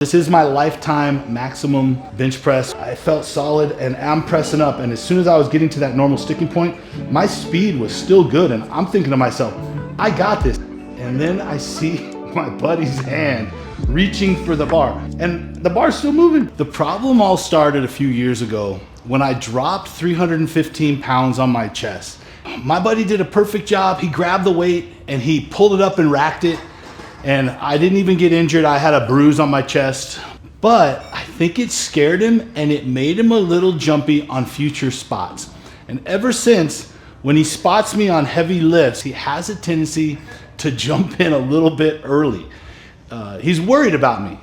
This is my lifetime maximum bench press. I felt solid and I'm pressing up, and as soon as I was getting to that normal sticking point, my speed was still good, and I'm thinking to myself, I got this. And then I see my buddy's hand reaching for the bar, and the bar's still moving. The problem all started a few years ago when I dropped 315 pounds on my chest. My buddy did a perfect job. He grabbed the weight and he pulled it up and racked it, and I didn't even get injured. I had a bruise on my chest, but I think it scared him and it made him a little jumpy on future spots. And ever since, when he spots me on heavy lifts, he has a tendency to jump in a little bit early. He's worried about me.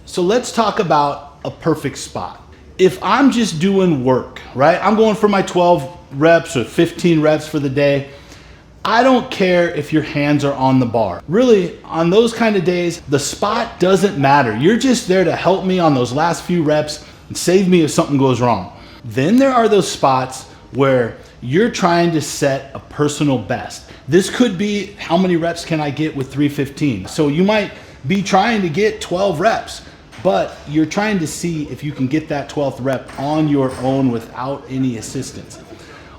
So let's talk about a perfect spot. If I'm just doing work, right? I'm going for my 12 reps or 15 reps for the day. I don't care if your hands are on the bar. Really, on those kind of days, the spot doesn't matter. You're just there to help me on those last few reps and save me if something goes wrong. Then there are those spots where you're trying to set a personal best. This could be, how many reps can I get with 315? So you might be trying to get 12 reps, but you're trying to see if you can get that 12th rep on your own without any assistance.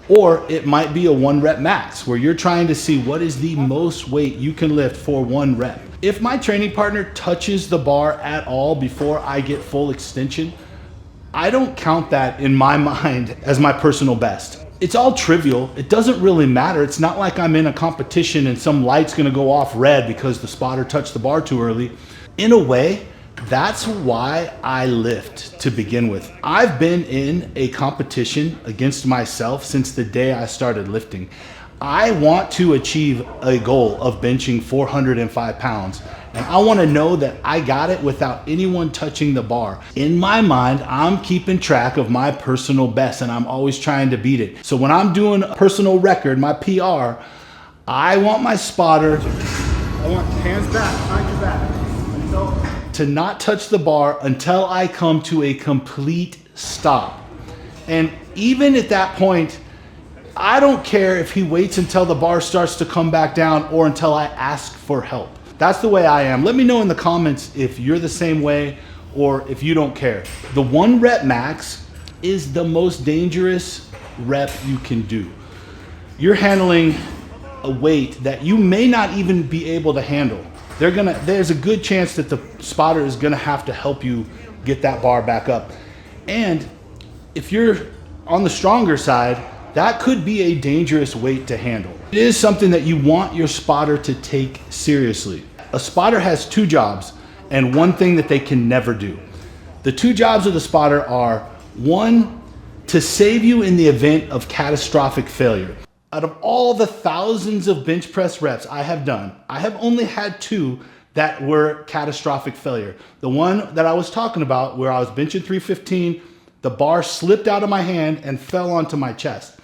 Or it might be a 1 rep max where you're trying to see what is the most weight you can lift for 1 rep. If my training partner touches the bar at all before I get full extension, I don't count that in my mind as my personal best. It's all trivial. It doesn't really matter. It's not like I'm in a competition and some light's gonna go off red because the spotter touched the bar too early. In a way, that's why I lift to begin with. I've been in a competition against myself since the day I started lifting. I want to achieve a goal of benching 405 pounds, and I want to know that I got it without anyone touching the bar. In my mind, I'm keeping track of my personal best, and I'm always trying to beat it. So when I'm doing a personal record, my PR, I want my spotter, I want hands back, behind your back, to not touch the bar until I come to a complete stop. And even at that point, I don't care if he waits until the bar starts to come back down or until I ask for help. That's the way I am. Let me know in the comments if you're the same way or if you don't care. The 1 rep max is the most dangerous rep you can do. You're handling a weight that you may not even be able to handle. There's a good chance that the spotter is gonna have to help you get that bar back up. And if you're on the stronger side, that could be a dangerous weight to handle. It is something that you want your spotter to take seriously. A spotter has 2 jobs and 1 thing that they can never do. The 2 jobs of the spotter are, 1, to save you in the event of catastrophic failure. Out of all the thousands of bench press reps I have done, I have only had 2 that were catastrophic failure. The one that I was talking about where I was benching 315, the bar slipped out of my hand and fell onto my chest.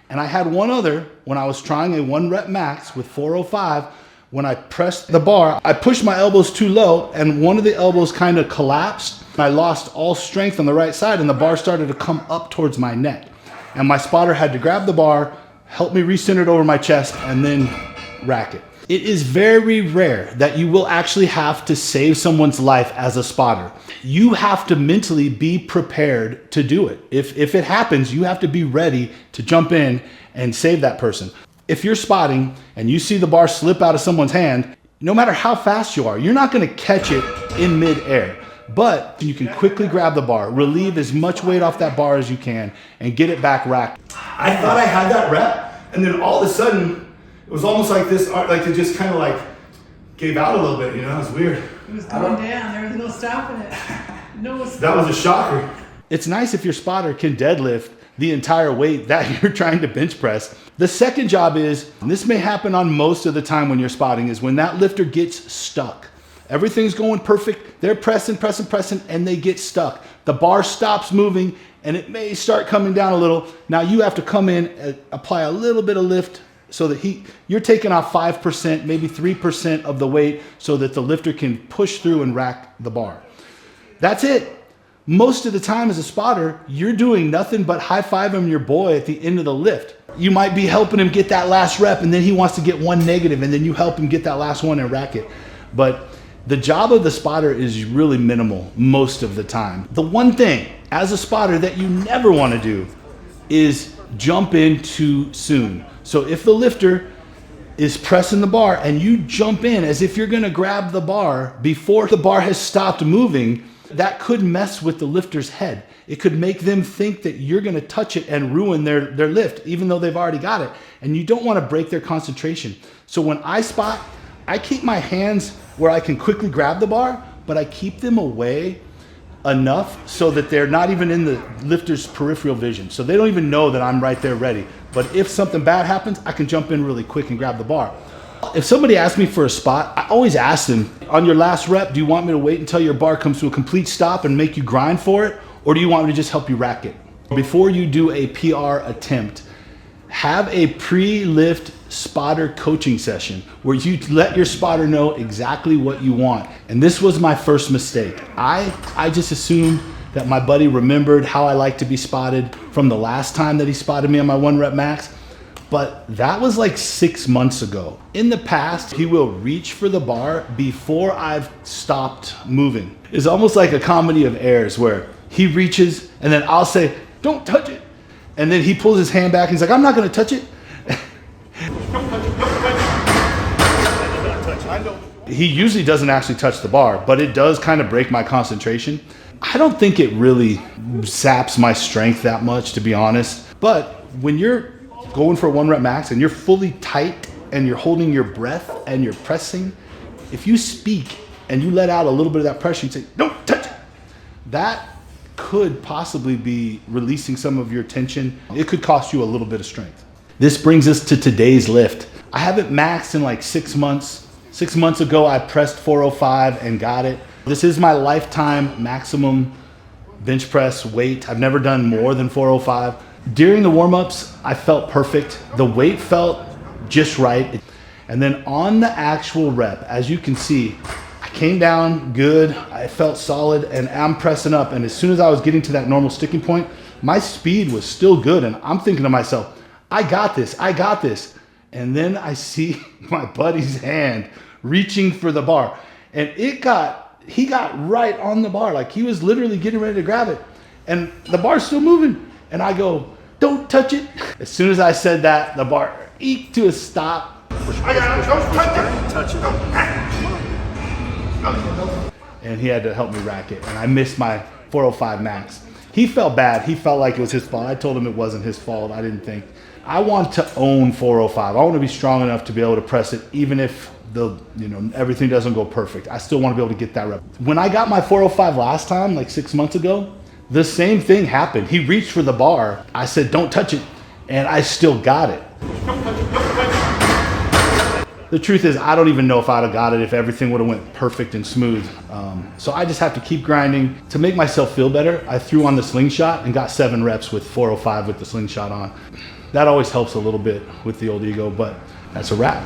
And I had one other when I was trying a 1 rep max with 405. When I pressed the bar, I pushed my elbows too low and one of the elbows kind of collapsed. I lost all strength on the right side and the bar started to come up towards my neck. And my spotter had to grab the bar, help me recenter it over my chest, and then rack it. It is very rare that you will actually have to save someone's life as a spotter. You have to mentally be prepared to do it. If it happens, you have to be ready to jump in and save that person. If you're spotting and you see the bar slip out of someone's hand, no matter how fast you are, you're not gonna catch it in midair. But you can quickly grab the bar, relieve as much weight off that bar as you can, and get it back racked. I thought I had that rep, and then all of a sudden, it was almost like this, like it just kind of like gave out a little bit, you know, it was weird. It was going down, there was no stopping it. No stopping. That was a shocker. It's nice if your spotter can deadlift the entire weight that you're trying to bench press. The second job is, and this may happen on most of the time when you're spotting, is when that lifter gets stuck. Everything's going perfect, they're pressing, and they get stuck. The bar stops moving and it may start coming down a little. Now you have to come in and apply a little bit of lift so that you're taking off 5%, maybe 3% of the weight so that the lifter can push through and rack the bar. That's it. Most of the time as a spotter, you're doing nothing but high-fiving your boy at the end of the lift. You might be helping him get that last rep and then he wants to get 1 negative and then you help him get that last one and rack it. But The job of the spotter is really minimal most of the time. The one thing as a spotter that you never want to do is jump in too soon. So if the lifter is pressing the bar and you jump in as if you're gonna grab the bar before the bar has stopped moving, that could mess with the lifter's head. It could make them think that you're gonna touch it and ruin their lift, even though they've already got it. And you don't wanna break their concentration. So when I spot, I keep my hands where I can quickly grab the bar, but I keep them away enough so that they're not even in the lifter's peripheral vision. So they don't even know that I'm right there ready. But if something bad happens, I can jump in really quick and grab the bar. If somebody asks me for a spot, I always ask them, on your last rep, do you want me to wait until your bar comes to a complete stop and make you grind for it? Or do you want me to just help you rack it? Before you do a PR attempt, have a pre-lift spotter coaching session where you let your spotter know exactly what you want. And this was my first mistake. I just assumed that my buddy remembered how I like to be spotted from the last time that he spotted me on my 1 rep max. But that was like 6 months ago. In the past, he will reach for the bar before I've stopped moving. It's almost like a comedy of errors where he reaches and then I'll say, don't touch it. And then he pulls his hand back and he's like, I'm not gonna touch it. He usually doesn't actually touch the bar, but it does kind of break my concentration. I don't think it really saps my strength that much, to be honest. But when you're going for a 1 rep max and you're fully tight and you're holding your breath and you're pressing, if you speak and you let out a little bit of that pressure, you say, don't touch it. That could possibly be releasing some of your tension. It could cost you a little bit of strength. This brings us to today's lift. I haven't maxed in like 6 months. 6 months ago, I pressed 405 and got it. This is my lifetime maximum bench press weight. I've never done more than 405. During the warm-ups, I felt perfect. The weight felt just right. And then on the actual rep, as you can see, I came down good. I felt solid and I'm pressing up. And as soon as I was getting to that normal sticking point, my speed was still good. And I'm thinking to myself, I got this, I got this. And then I see my buddy's hand reaching for the bar. And he got right on the bar. Like he was literally getting ready to grab it. And the bar's still moving. And I go, don't touch it. As soon as I said that, the bar eked to a stop. I got it, don't touch it. And he had to help me rack it. And I missed my 405 max. He felt bad. He felt like it was his fault. I told him it wasn't his fault. I didn't think. I want to own 405. I want to be strong enough to be able to press it even if everything doesn't go perfect. I still want to be able to get that rep. When I got my 405 last time, like 6 months ago, the same thing happened. He reached for the bar. I said, don't touch it. And I still got it. The truth is, I don't even know if I'd have got it if everything would have went perfect and smooth. So I just have to keep grinding. To make myself feel better, I threw on the slingshot and got 7 reps with 405 with the slingshot on. That always helps a little bit with the old ego, but that's a wrap.